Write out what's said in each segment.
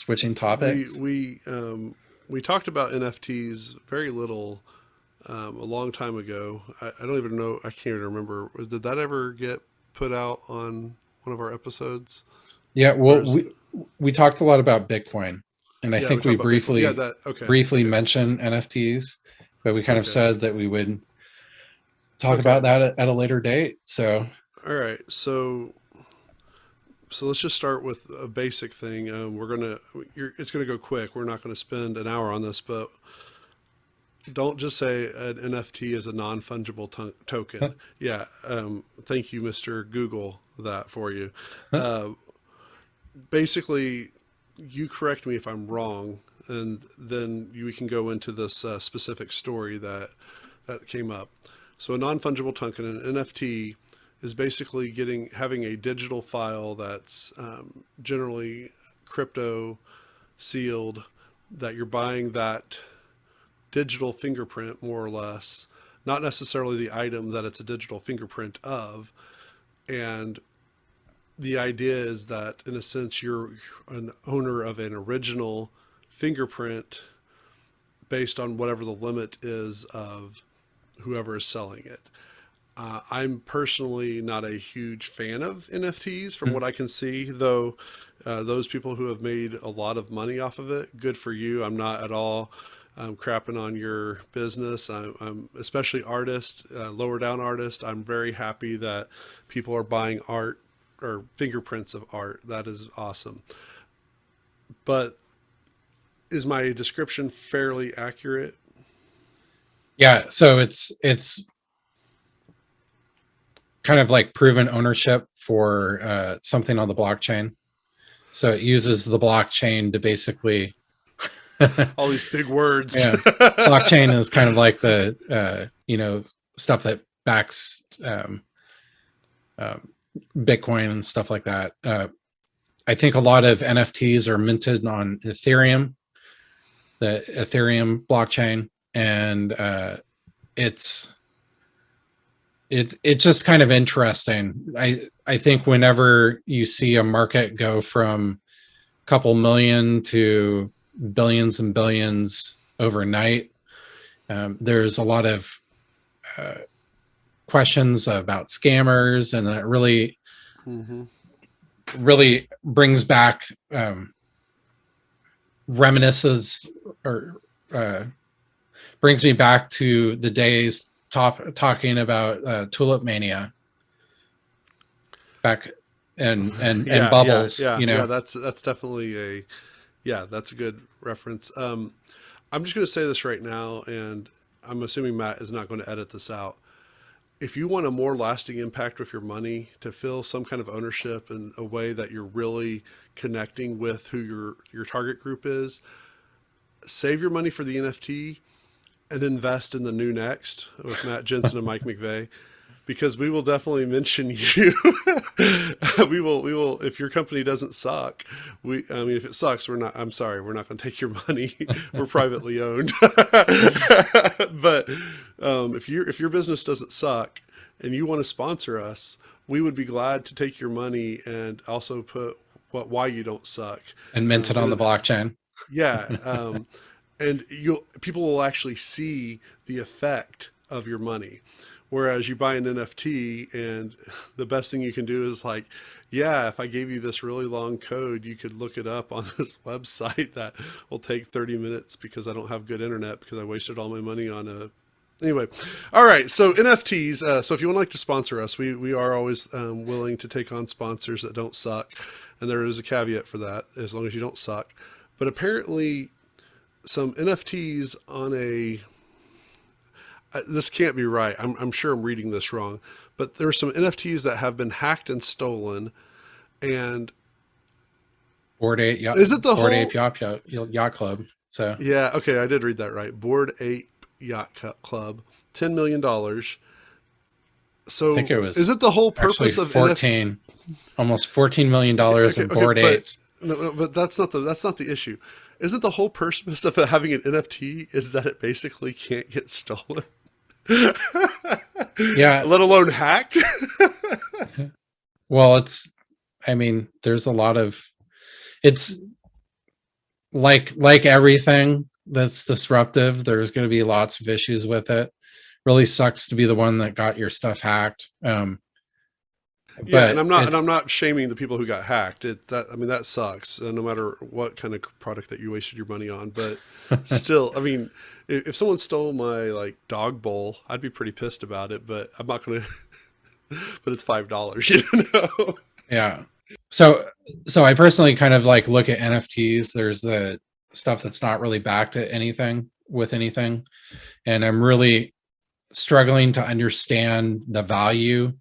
switching topics. We talked about NFTs very little a long time ago. I don't even know. I can't even remember. Did that ever get put out on one of our episodes? Yeah, Or well, is it, we talked a lot about Bitcoin, and I yeah, we think we talked about Bitcoin. Yeah, briefly that. Okay. briefly Okay. mentioned NFTs, but we kind of Okay. said that we would talk about Okay. that at a later date. So All right. So let's just start with a basic thing. It's gonna go quick. We're not gonna spend an hour on this, but don't just say an NFT is a non-fungible token. Yeah. Thank you, Mr. Google, that for you. Uh, Basically, you correct me if I'm wrong, and then we can go into this specific story that came up. So a non-fungible token, an NFT, is basically having a digital file that's generally crypto sealed, that you're buying that digital fingerprint more or less, not necessarily the item that it's a digital fingerprint of. And the idea is that in a sense you're an owner of an original fingerprint based on whatever the limit is of whoever is selling it. I'm personally not a huge fan of NFTs from what I can see, though. Those people who have made a lot of money off of it, good for you. I'm not at all crapping on your business. I'm especially artists, lower down artists. I'm very happy that people are buying art or fingerprints of art. That is awesome. But is my description fairly accurate? yeah, so it's kind of like proven ownership for something on the blockchain. So it uses the blockchain to basically, All these big words. yeah, blockchain is kind of like the stuff that backs um, Bitcoin and stuff like that. I think a lot of NFTs are minted on Ethereum, the Ethereum blockchain, and it's it's just kind of interesting. I think whenever you see a market go from a couple million to billions and billions overnight, there's a lot of uh, questions about scammers, and that Mm-hmm. really brings back reminiscences or uh, brings me back to the days talking about Tulip Mania back and bubbles, Yeah. That's definitely that's a good reference. I'm just going to say this right now, and I'm assuming Matt is not going to edit this out. If you want a more lasting impact with your money, to feel some kind of ownership in a way that you're really connecting with who your target group is, save your money for the NFT and invest in the new next with Matt Jensen and Mike McVeigh, because we will definitely mention you. We will if your company doesn't suck. I mean, if it sucks, I'm sorry, we're not going to take your money. We're privately owned. But if your business doesn't suck and you want to sponsor us, we would be glad to take your money and also put why you don't suck. and mint it on the And blockchain. yeah, and people will actually see the effect of your money. Whereas you buy an NFT, and the best thing you can do is like, yeah, if I gave you this really long code, you could look it up on this website that will take 30 minutes because I don't have good internet because I wasted all my money on a. Anyway, all right. So NFTs. So if you would like to sponsor us, we are always willing to take on sponsors that don't suck, and there is a caveat for that, as long as you don't suck. But apparently, some NFTs on a this can't be right. I'm sure I'm reading this wrong, but there's some NFTs that have been hacked and stolen. And is it the Board Ape whole? Yacht Club. So Yeah, okay, I did read that right. Board Ape Yacht Club, $10 million. I think So it is was it the whole actually purpose of NFT? 14, almost $14 million Okay, in okay, Board but Apes. no, but that's not the issue. Isn't the whole purpose of having an NFT is that it basically can't get stolen, Yeah, let alone hacked? well, I mean, there's a lot of, it's like everything that's disruptive, there's going to be lots of issues with it. Really sucks to be the one that got your stuff hacked. Yeah, and But I'm not shaming the people who got hacked. I mean, that sucks. No matter what kind of product that you wasted your money on, but still, I mean, if someone stole my like dog bowl, I'd be pretty pissed about it. But I'm not gonna. But it's $5, you know. yeah. So I personally kind of like look at NFTs. There's the stuff that's not really backed at anything with anything, and I'm really struggling to understand the value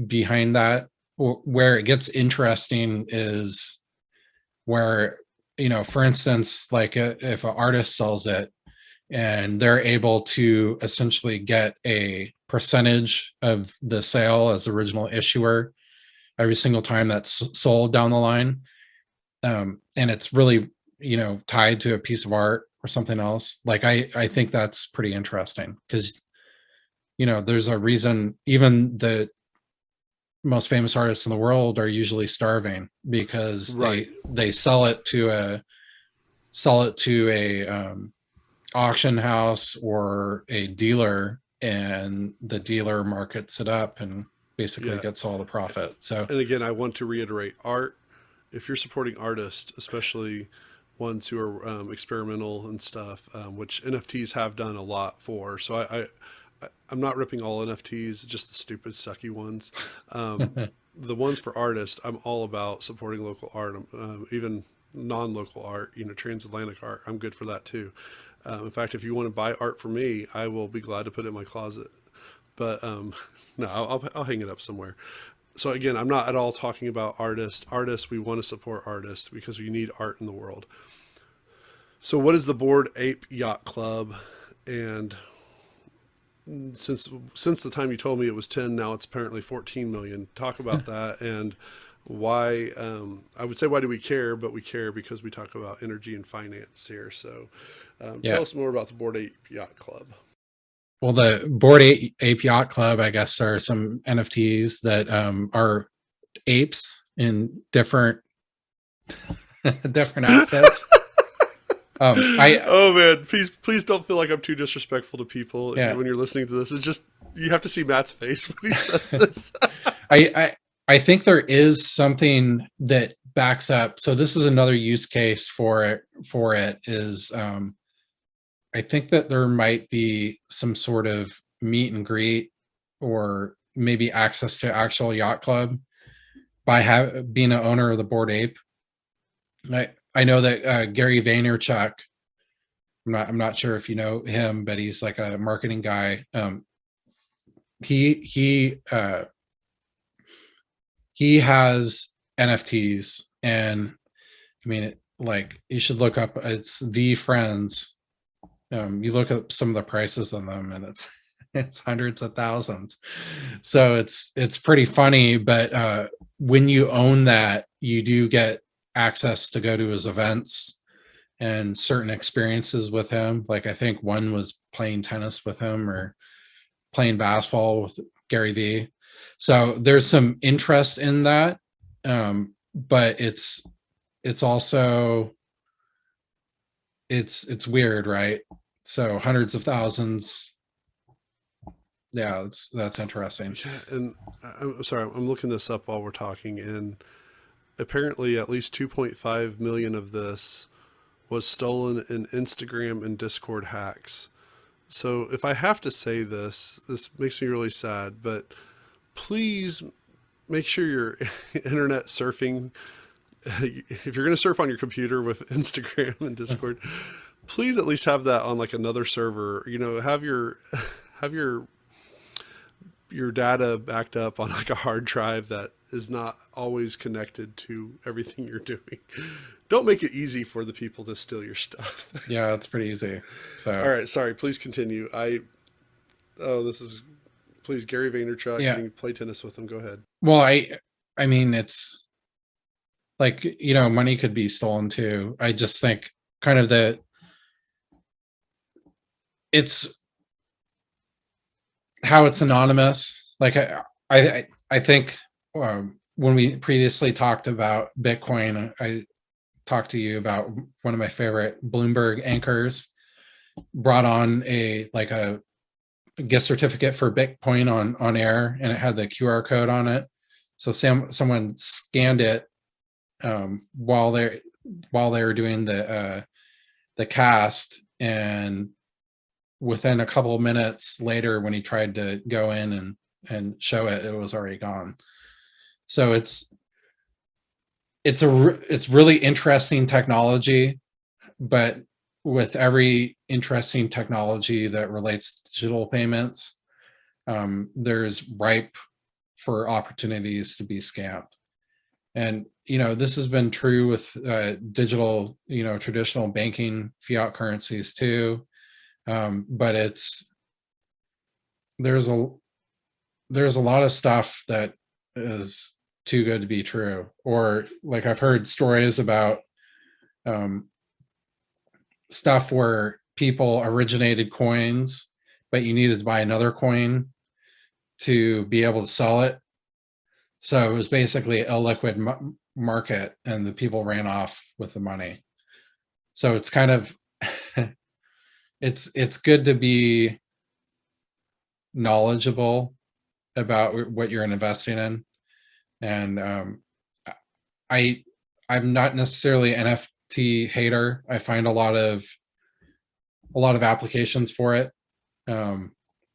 behind that. Where it gets interesting is where, for instance, like if an artist sells it and they're able to essentially get a percentage of the sale as original issuer every single time that's sold down the line, and it's really tied to a piece of art or something else. Like I think that's pretty interesting, because there's a reason even the most famous artists in the world are usually starving, because Right. they sell it to a auction house or a dealer, and the dealer markets it up and basically Yeah. gets all the profit. So And again, I want to reiterate, art. If you're supporting artists, especially ones who are experimental and stuff, which NFTs have done a lot for. So I'm not ripping all NFTs, just the stupid, sucky ones. The ones for artists, I'm all about supporting local art, even non-local art, transatlantic art. I'm good for that too. In fact, if you want to buy art from me, I will be glad to put it in my closet. But no, I'll hang it up somewhere. So again, I'm not at all talking about artists. Artists, we want to support artists because we need art in the world. So what is the Bored Ape Yacht Club? And since the time you told me it was 10, now it's apparently 14 million. Talk about that and why. I would say, why do we care? But we care because we talk about energy and finance here. So yeah. tell us more about the Bored Ape Yacht Club. Well, the Bored Ape Yacht Club, I guess, are some NFTs that are apes in different different outfits. Oh man, please don't feel like I'm too disrespectful to people when you're listening to this. It's just, you have to see Matt's face when he says this. I think there is something that backs up. So this is another use case for it is I think that there might be some sort of meet and greet, or maybe access to actual yacht club by being an owner of the Bored Ape. I know that Gary Vaynerchuk, I'm not sure if you know him, but he's like a marketing guy. He has NFTs, and I mean, like, you should look up. It's the Friends. You look up some of the prices on them, and it's hundreds of thousands. So it's pretty funny. But when you own that, you do get access to go to his events and certain experiences with him. Like, I think one was playing tennis with him or playing basketball with Gary Vee. So there's some interest in that. But it's also it's weird, right? So hundreds of thousands. Yeah, that's interesting. Yeah, and I'm sorry, I'm looking this up while we're talking, and apparently at least 2.5 million of this was stolen in Instagram and Discord hacks. So if I have to say this makes me really sad, but please make sure you're internet surfing. If you're going to surf on your computer with Instagram and Discord, please at least have that on like another server. Have your data backed up on like a hard drive that is not always connected to everything you're doing. Don't make it easy for the people to steal your stuff. Yeah, it's pretty easy. So all right, sorry, please continue. Please, Gary Vaynerchuk, yeah. can you play tennis with him? Go ahead. Well, I mean, it's like, money could be stolen too. I just think kind of it's how it's anonymous. Like I think when we previously talked about Bitcoin, I talk to you about one of my favorite Bloomberg anchors brought on a gift certificate for Bitcoin on air, and it had the QR code on it. So someone scanned it while they were doing the cast, and within a couple of minutes later, when he tried to go in and show it, it was already gone. So it's really interesting technology, but with every interesting technology that relates to digital payments, there's ripe for opportunities to be scammed. And this has been true with digital, traditional banking fiat currencies too. But there's a lot of stuff that is too good to be true. Or like I've heard stories about stuff where people originated coins, but you needed to buy another coin to be able to sell it. So it was basically a liquid market, and the people ran off with the money. So it's kind of it's good to be knowledgeable about what you're investing in. And I'm not necessarily an NFT hater. I find a lot of applications for it,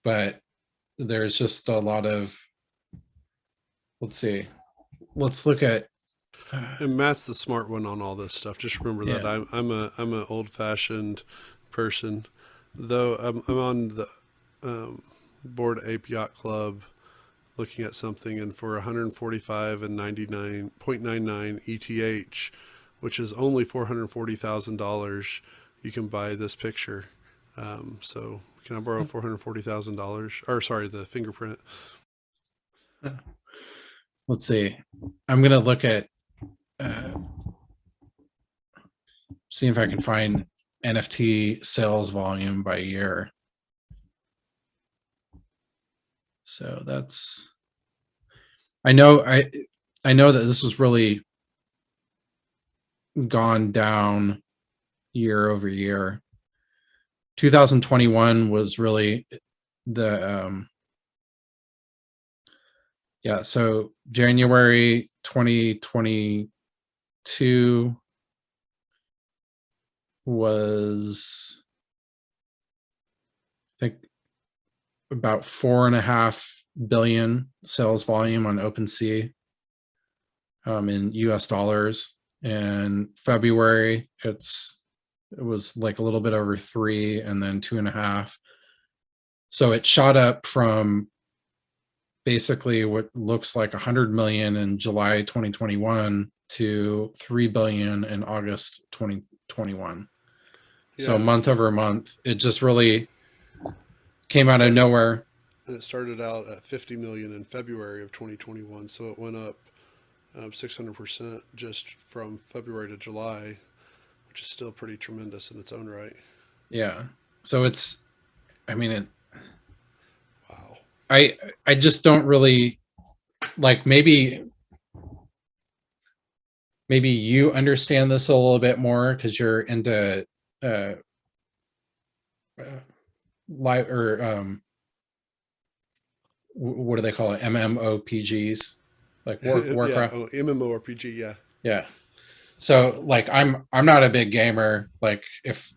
but there's just a lot of, let's see, let's look at. And Matt's the smart one on all this stuff. Just remember that Yeah. I'm an old fashioned person, though. I'm on the board Ape Yacht Club, looking at something, and for 145 and 99.99 ETH, which is only $440,000, you can buy this picture. So can I borrow $440,000? Or sorry, the fingerprint. Let's see. I'm gonna look at uh, see if I can find NFT sales volume by year. So that's, I know that this has really gone down year over year. 2021 was really the so January 2022 was, I think, about 4.5 billion sales volume on OpenSea in US dollars. And February, it was like a little bit over 3, and then 2.5. So it shot up from basically what looks like 100 million in July 2021 to 3 billion in August 2021. So Yeah, month over month, it just really came out of nowhere. And it started out at 50 million in February of 2021, so it went up 600% just from February to July, which is still pretty tremendous in its own right. Yeah. So it's, I mean, Wow. I just don't really like, maybe you understand this a little bit more because you're into uh live, or what do they call it, MMOPGs, like Yeah, Warcraft. oh, MMORPG, yeah. Yeah. So like I'm not a big gamer. Like if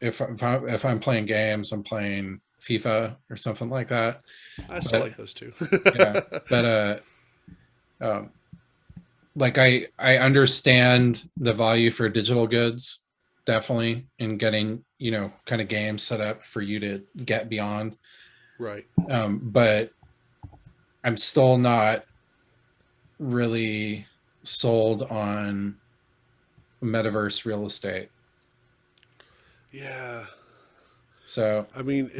I'm playing games, I'm playing FIFA or something like that. I still But like those two. yeah, but um, like I understand the value for digital goods, definitely, in getting kind of games set up for you to get beyond. Right. But I'm still not really sold on metaverse real estate. Yeah. So, I mean,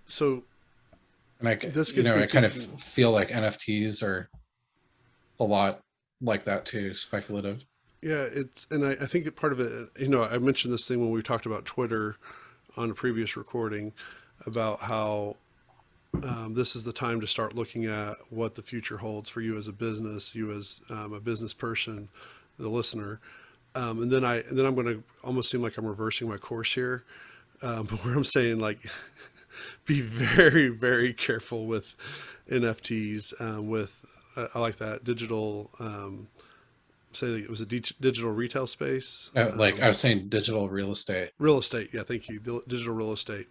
so and this gets me I kind of thinking. feel like NFTs are a lot like that too, speculative. Yeah, and I think that part of it, I mentioned this thing when we talked about Twitter on a previous recording about how this is the time to start looking at what the future holds for you as a business, you as a business person, the listener. And then I'm going to almost seem like I'm reversing my course here, where I'm saying like, be very, very careful with NFTs. I like that digital. Say it was a digital retail space. Like I was saying, digital real estate. Real estate. Yeah, thank you. Digital real estate.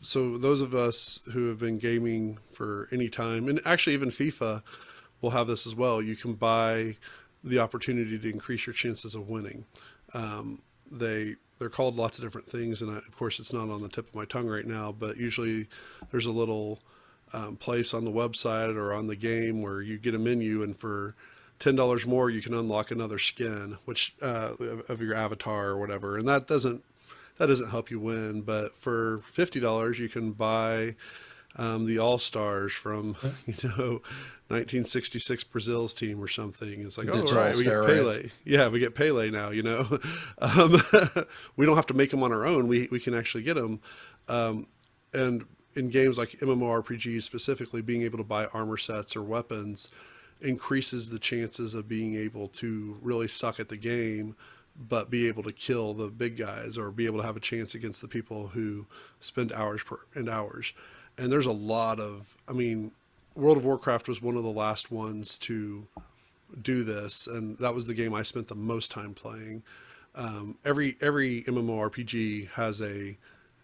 So those of us who have been gaming for any time, and actually even FIFA will have this as well. You can buy the opportunity to increase your chances of winning. They're called lots of different things, and of course it's not on the tip of my tongue right now. But usually there's a little place on the website or on the game where you get a menu, and for $10 more you can unlock another skin, which of your avatar or whatever, and that doesn't help you win. But for $50 you can buy the All-Stars from, 1966 Brazil's team or something. It's like, oh, all right, we get Pele. Yeah, we get Pele now, we don't have to make them on our own. We can actually get them. And in games like MMORPGs specifically, being able to buy armor sets or weapons increases the chances of being able to really suck at the game, but be able to kill the big guys or be able to have a chance against the people who spend hours and hours. And there's a lot of, World of Warcraft was one of the last ones to do this, and that was the game I spent the most time playing. Every MMORPG has a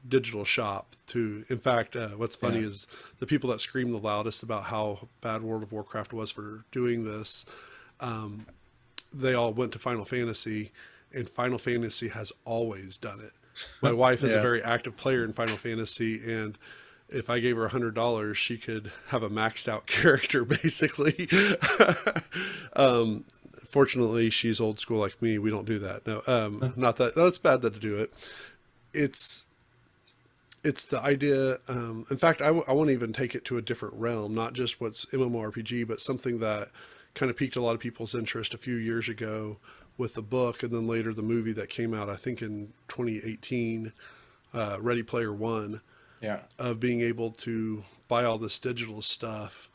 digital shop too. In fact, what's funny is the people that scream the loudest about how bad World of Warcraft was for doing this, they all went to Final Fantasy, and Final Fantasy has always done it. My wife is a very active player in Final Fantasy, and if I gave her $100, she could have a maxed out character, basically. Fortunately, she's old school like me. We don't do that. No, not that. No, it's bad that to do it. It's the idea. In fact, I want to even take it to a different realm, not just what's MMORPG, but something that kind of piqued a lot of people's interest a few years ago with the book, and then later the movie that came out, I think in 2018, Ready Player One. Yeah. Of being able to buy all this digital stuff.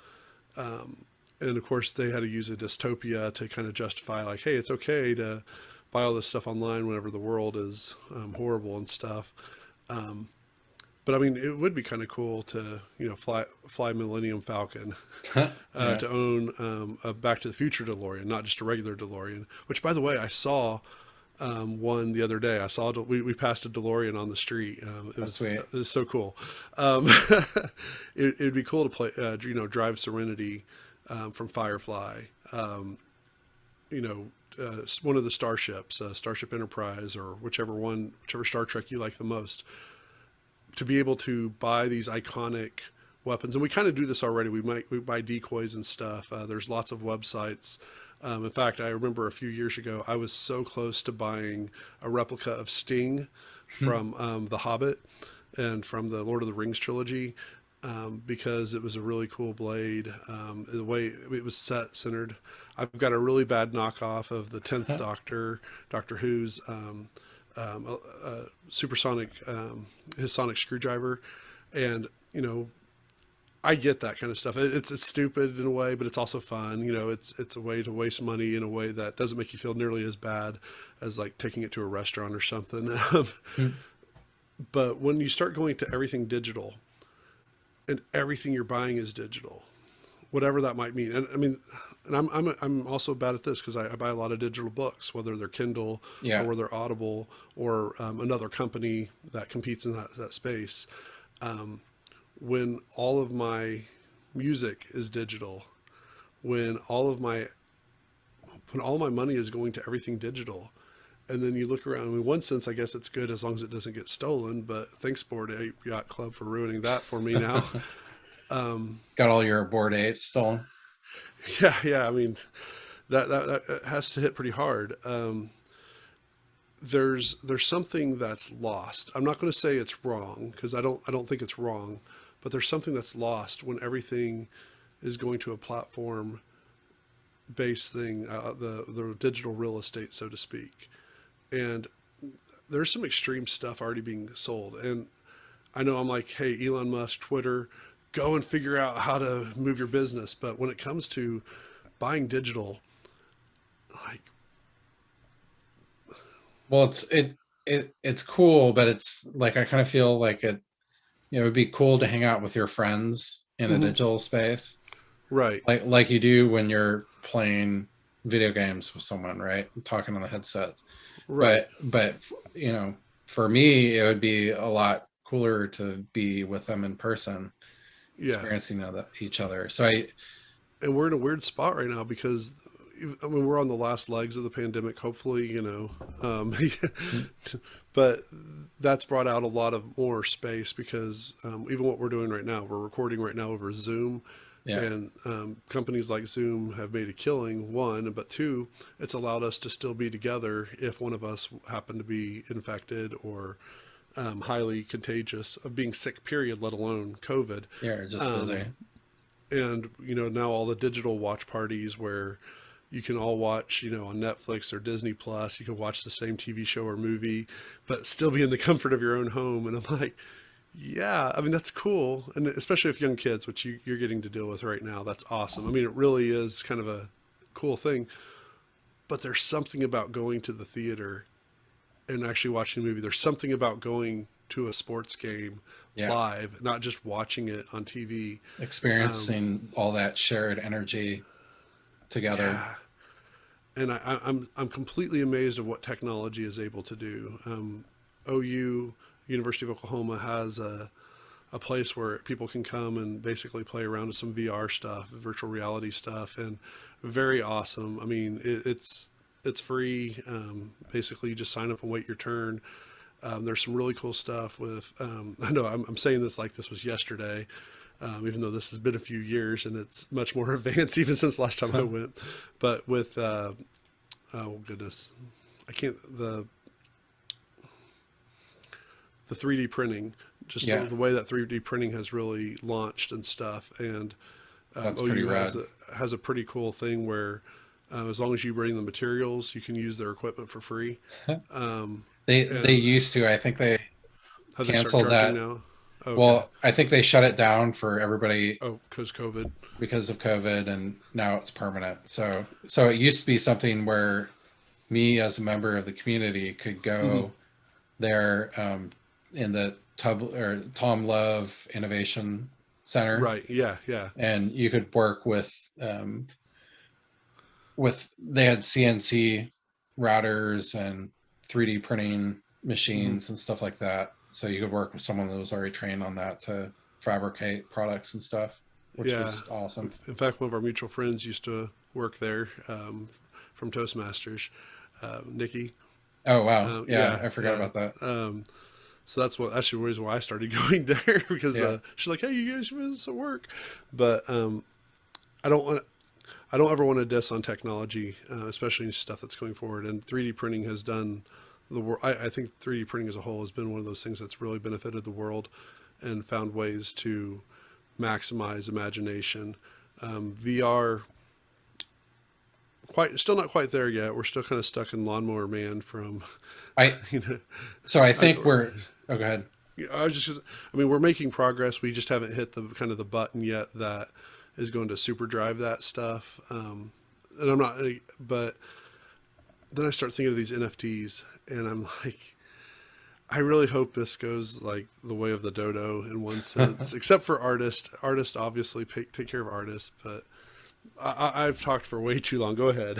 And of course they had to use a dystopia to kind of justify like, hey, it's okay to buy all this stuff online whenever the world is horrible and stuff. But it would be kind of cool to, fly Millennium Falcon, to own a Back to the Future DeLorean, not just a regular DeLorean, which by the way, I saw one the other day. I saw we passed a DeLorean on the street. It was so cool. It'd be cool to play, drive Serenity from Firefly. One of the starships, Starship Enterprise, or whichever Star Trek you like the most. To be able to buy these iconic weapons, and we kind of do this already. We buy decoys and stuff. There's lots of websites. In fact, I remember a few years ago, I was so close to buying a replica of Sting from The Hobbit and from the Lord of the Rings trilogy, because it was a really cool blade. The way it was centered. I've got a really bad knockoff of the 10th Doctor, Doctor Who's supersonic, his sonic screwdriver. And, I get that kind of stuff. It's stupid in a way, but it's also fun. It's a way to waste money in a way that doesn't make you feel nearly as bad as like taking it to a restaurant or something. But when you start going to everything digital, and everything you're buying is digital, whatever that might mean. And I'm also bad at this because I buy a lot of digital books, whether they're Kindle or whether they're Audible or another company that competes in that space. When all of my music is digital, when all my money is going to everything digital, and then you look around, in one sense, I guess it's good as long as it doesn't get stolen, but thanks Bored Ape Yacht Club for ruining that for me now. Got all your Bored Apes stolen? Yeah. That has to hit pretty hard. There's something that's lost. I'm not going to say it's wrong, because I don't think it's wrong, but there's something that's lost when everything is going to a platform based thing, the digital real estate, so to speak. And there's some extreme stuff already being sold. And I know I'm like, hey, Elon Musk, Twitter, go and figure out how to move your business. But when it comes to buying digital, like, Well, it's cool, but it's like I kind of feel like it would be cool to hang out with your friends in a Hmm. digital space, Right, like you do when you're playing video games with someone, right? Talking on the headsets. right. But for me, it would be a lot cooler to be with them in person, Yeah. experiencing each other. So I And we're in a weird spot right now because, I mean, we're on the last legs of the pandemic, hopefully, but that's brought out a lot of more space because even what we're doing right now, we're recording right now over Zoom. yeah, And companies like Zoom have made a killing, one, but two, it's allowed us to still be together if one of us happen to be infected or highly contagious of being sick, period, let alone COVID. you're just busy. Um, and now all the digital watch parties where you can all watch on Netflix or Disney Plus, you can watch the same TV show or movie but still be in the comfort of your own home. And I'm like, yeah, I mean, that's cool. And especially if young kids, which you're getting to deal with right now, that's awesome. I mean, it really is kind of a cool thing. But there's something about going to the theater and actually watching a movie. There's something about going to a sports game Yeah, live, not just watching it on TV. um, experiencing all that shared energy together. yeah. And I'm completely amazed at what technology is able to do. OU, University of Oklahoma, has a place where people can come and basically play around with some VR stuff, virtual reality stuff, and very awesome. I mean, it's free. Basically, you just sign up and wait your turn. There's some really cool stuff with. I know I'm saying this like this was yesterday, even though this has been a few years and it's much more advanced even since last time I went. But with oh goodness, I can't the 3D printing, just Yeah, the way that 3D printing has really launched and stuff. And that's pretty OU rad. has a pretty cool thing where as long as you bring the materials, you can use their equipment for free. Um, They and used to. I think they have they start canceled charging that. now? Okay. Well, I think they shut it down for everybody Oh, because COVID. because of COVID, and now it's permanent. So it used to be something where me as a member of the community could Hmm. go there in the Tom Love Innovation Center, Right. Yeah. Yeah. and you could work with they had CNC routers and 3D printing Hmm. machines and stuff like that. So you could work with someone that was already trained on that to fabricate products and stuff, which Yeah. was awesome. In fact, one of our mutual friends used to work there from Toastmasters, Nikki. Oh wow, yeah, Yeah. I forgot Yeah. about that. So that's what actually the reason why I started going there because Yeah, she's like, "Hey, you guys should do this at work," but I don't want. I don't ever want to diss on technology, especially stuff that's going forward. And 3D printing has done the world. I think 3D printing as a whole has been one of those things that's really benefited the world and found ways to maximize imagination. VR, quite still not quite there yet. We're still kind of stuck in Lawnmower Man from, I you know, so I I, think we're. Oh, go ahead. I was just, I mean, we're making progress. We just haven't hit the kind of the button yet that is going to super drive that stuff. And I'm not, but then I start thinking of these NFTs, and I'm like, I really hope this goes like the way of the dodo in one sense, except for artists. Artists obviously take care of artists, but I've talked for way too long. Go ahead.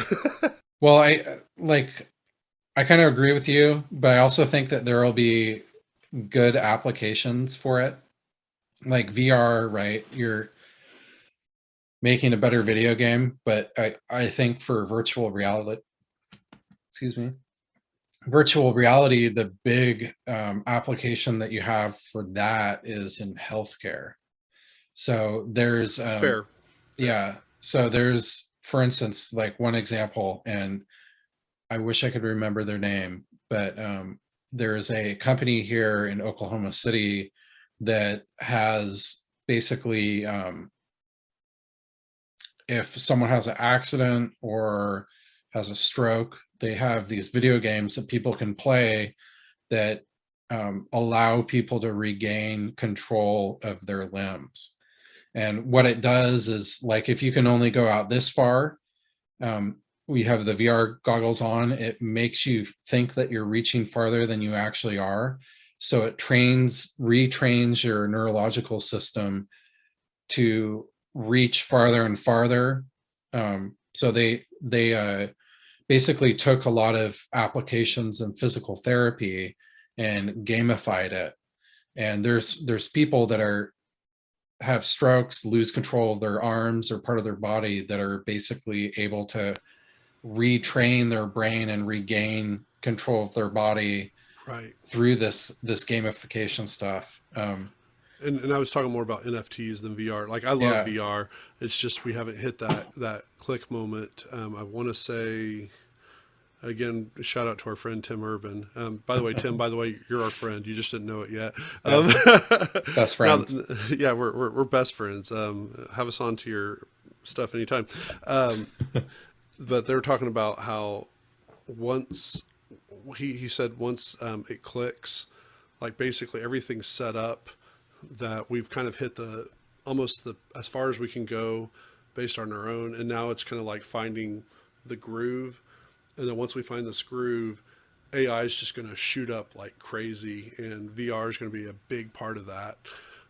Well, I kind of agree with you, but I also think that there will be good applications for it, like VR. Right, you're making a better video game, but I think for virtual reality, excuse me, virtual reality, the big application that you have for that is in healthcare. So there's Fair, fair. yeah, so there's, for instance, like one example, and I wish I could remember their name, but there is a company here in Oklahoma City that has basically if someone has an accident or has a stroke, they have these video games that people can play that allow people to regain control of their limbs. And what it does is, like, if you can only go out this far, we have the VR goggles on, it makes you think that you're reaching farther than you actually are. So it retrains your neurological system to reach farther and farther. So they basically took a lot of applications in physical therapy and gamified it. And there's people that have strokes, lose control of their arms or part of their body, that are basically able to retrain their brain and regain control of their body Right. through this gamification stuff. And I was talking more about NFTs than VR. Like I love Yeah, VR. It's just we haven't hit that click moment. I want to say again, shout out to our friend Tim Urban. By the way, Tim, by the way, you're our friend. You just didn't know it yet. yeah, best Now, friends. yeah, we're best friends. Have us on to your stuff anytime. Um, but they were talking about how once he said once it clicks, like basically everything's set up, that we've kind of hit the almost the as far as we can go based on our own, and now it's kind of like finding the groove, and then once we find this groove, AI is just going to shoot up like crazy, and VR is going to be a big part of that.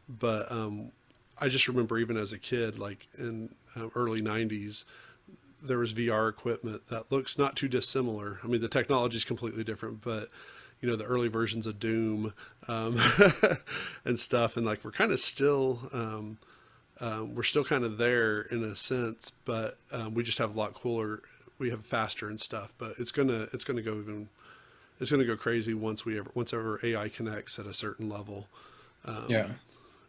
But I just remember even as a kid, like in early 90s, there was VR equipment that looks not too dissimilar. I mean, the technology is completely different, but you know, the early versions of Doom um, and stuff, and like we're still kind of there in a sense, but we just have a lot cooler. We have faster and stuff, but it's gonna go crazy once ever AI connects at a certain level. Yeah. Um,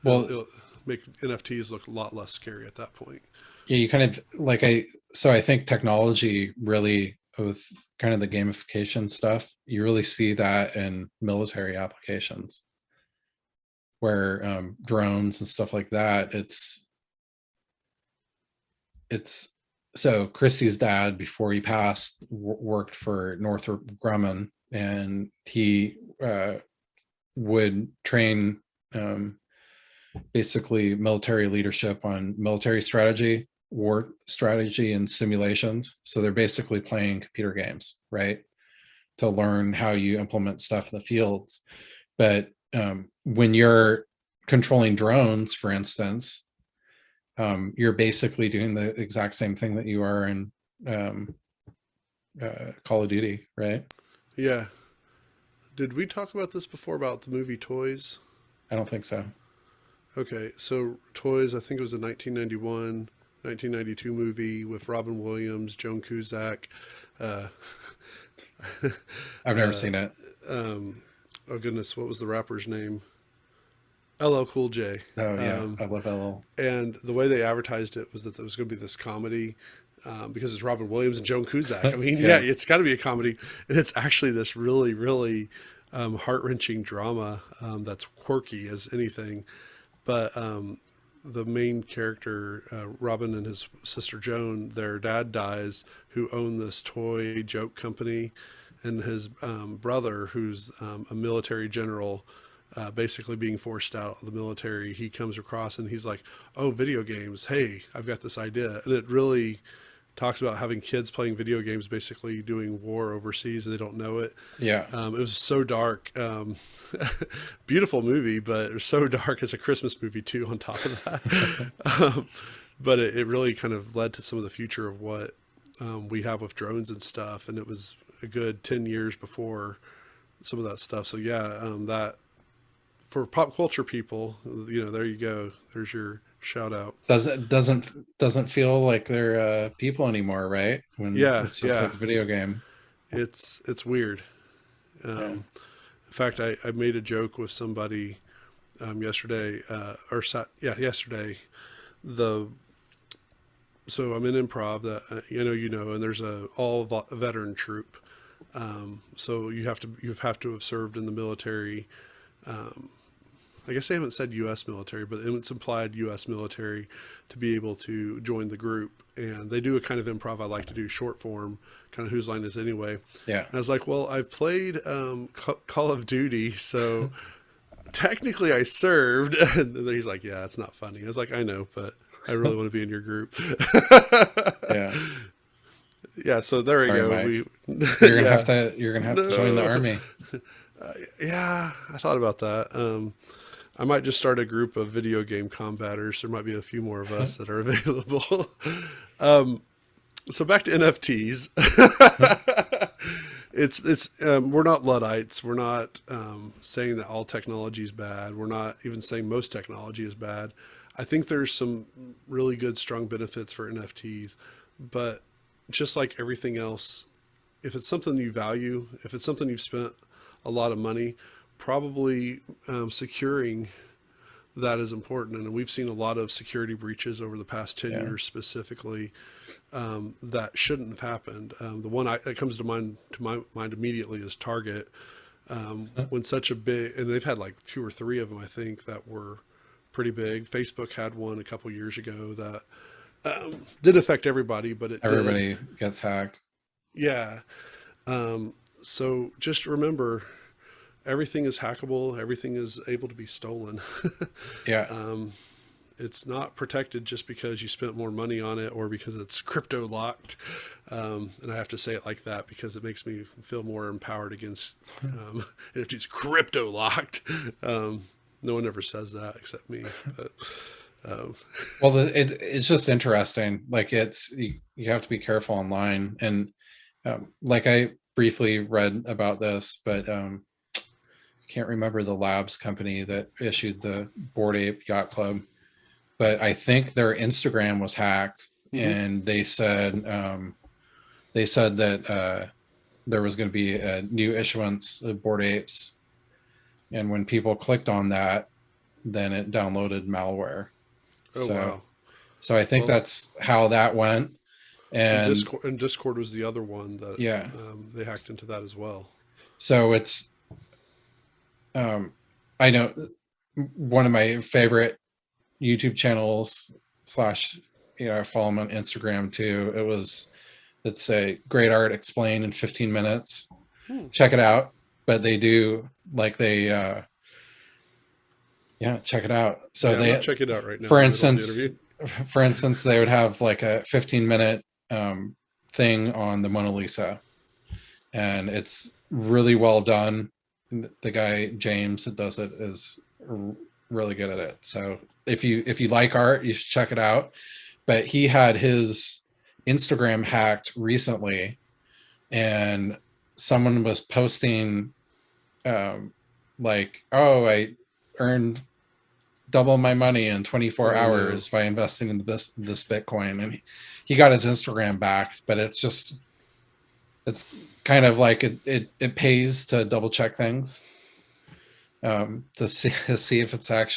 Well, it'll make NFTs look a lot less scary at that point. yeah, you kind of like so I think technology really, with kind of the gamification stuff, you really see that in military applications where drones and stuff like that. It's so Christy's dad, before he passed, worked for Northrop Grumman, and he would train um, basically military leadership on military strategy, war strategy, and simulations. So they're basically playing computer games, right, to learn how you implement stuff in the fields. But when you're controlling drones, for instance, you're basically doing the exact same thing that you are in um, Call of Duty, right? Yeah. Did we talk about this before about the movie Toys? I don't think so. Okay, so Toys, I think it was a 1991, 1992 movie with Robin Williams, Joan Cusack. Uh, I've never uh, seen it. oh goodness, what was the rapper's name? LL Cool J. Oh yeah, Um, I love LL. and the way they advertised it was that there was going to be this comedy because it's Robin Williams and Joan Cusack. I mean, yeah, Yeah, it's got to be a comedy, and it's actually this really, really heart wrenching drama that's quirky as anything. But the main character, Robin and his sister Joan, their dad dies, who owned this toy joke company, and his brother, who's a military general, basically being forced out of the military, he comes across and he's like, "Oh, video games! Hey, I've got this idea," and it really talks about having kids playing video games, basically doing war overseas, and they don't know it. yeah. It was so dark. Beautiful movie, but it was so dark. It's a Christmas movie too, on top of that. But it really kind of led to some of the future of what we have with drones and stuff. And it was a good 10 years before some of that stuff. So yeah, that for pop culture people, you know, there you go. There's your shout out. Doesn't feel like they're people anymore, right? When Yeah, it's just yeah. like a video game. It's weird. Yeah. In fact, I made a joke with somebody yesterday, yesterday. The So I'm in improv that you know, and there's a veteran troupe. So you have to have served in the military. Um, I guess they haven't said U.S. military, but it's implied U.S. military to be able to join the group. And they do a kind of improv I like to do, short form, kind of whose line is anyway. Yeah. And I was like, well, I've played Call of Duty, so technically I served. And then he's like, yeah, that's not funny. I was like, I know, but I really want to be in your group. Yeah. Yeah, so there we Sorry, go. Mike. We, yeah, You're gonna have to join the no, army. yeah, I thought about that. I might just start a group of video game combaters. There might be a few more of us that are available. um, so back to NFTs. We're not Luddites. We're not saying that all technology is bad. We're not even saying most technology is bad. I think there's some really good, strong benefits for NFTs, but just like everything else, if it's something you value, if it's something you've spent a lot of money, probably securing that is important. And we've seen a lot of security breaches over the past 10 Yeah. years specifically that shouldn't have happened. The one that comes to my mind immediately is Target. When such a big, and they've had like two or three of them, I think, that were pretty big. Facebook had one a couple years ago that didn't affect everybody, but it did. Everybody gets hacked. Yeah. So just remember, everything is hackable. Everything is able to be stolen. Yeah. It's not protected just because you spent more money on it or because it's crypto locked. And I have to say it like that because it makes me feel more empowered against if it's crypto locked. No one ever says that except me. But, Well, it's just interesting. Like you have to be careful online, and like I briefly read about this, but can't remember the labs company that issued the Bored Ape Yacht Club. But I think their Instagram was hacked, mhm. and they said that there was going to be a new issuance of Bored Apes, and when people clicked on that, then it downloaded malware. Oh, So wow. so I think Well, that's how that went. And And Discord was the other one that yeah, they hacked into that as well. so it's um, I know one of my favorite YouTube channels slash I follow them on Instagram too. It's a great art explained in 15 minutes. Hmm. Check it out. But they do like they yeah, check it out. So Yeah, I'm not they checking it out right now for in the middle of the instance interview. for instance they would have like a 15-minute thing on the Mona Lisa, and it's really well done. The guy James that does it is really good at it. So if you like art, you should check it out. But he had his Instagram hacked recently, and someone was posting um, like, "Oh, I earned double my money in 24 Oh no. hours by investing in this Bitcoin," and he got his Instagram back. But it's kind of like it pays to double check things to see to see if it's actually